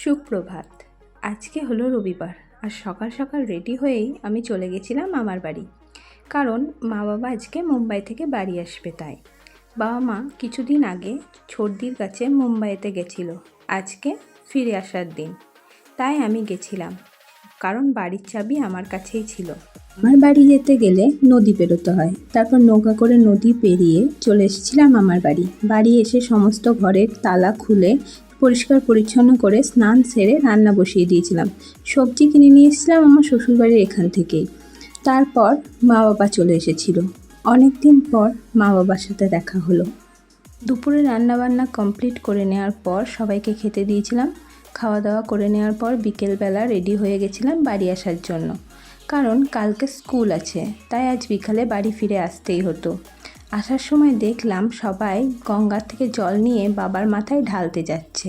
সুপ্রভাত। আজকে হলো রবিবার, আর সকাল সকাল রেডি হয়েই আমি চলে গেছিলাম মামার বাড়ি। কারণ মা বাবা আজকে মুম্বাই থেকে বাড়ি আসবে, তাই বাবা মা কিছুদিন আগে সর্দির কাছে মুম্বাইতে গেছিলো। আজকে ফিরে আসার দিন, তাই আমি গেছিলাম, কারণ বাড়ির চাবি আমার কাছেই ছিল। আমার বাড়ি যেতে গেলে নদী পেরোতে হয়, তারপর নৌকা করে নদী পেরিয়ে চলে এসেছিলাম আমার বাড়ি। বাড়ি এসে সমস্ত ঘরের তালা খুলে পরিষ্কার পরিচ্ছন্ন করে স্নান সেরে রান্না বসিয়ে দিয়েছিলাম। সবজি কিনে নিয়ে এসেছিলাম আমার শ্বশুরবাড়ির এখান থেকেই। তারপর মা বাবা চলে এসেছিল। অনেক দিন পর মা বাবার সাথে দেখা হলো। দুপুরে রান্নাবান্না কমপ্লিট করে নেওয়ার পর সবাইকে খেতে দিয়েছিলাম। খাওয়া দাওয়া করে নেওয়ার পর বিকেলবেলা রেডি হয়ে গেছিলাম বাড়ি আসার জন্য, কারণ কালকে স্কুল আছে, তাই আজ বিকালে বাড়ি ফিরে আসতেই হতো। আসার সময় দেখলাম সবাই গঙ্গার থেকে জল নিয়ে বাবার মাথায় ঢালতে যাচ্ছে।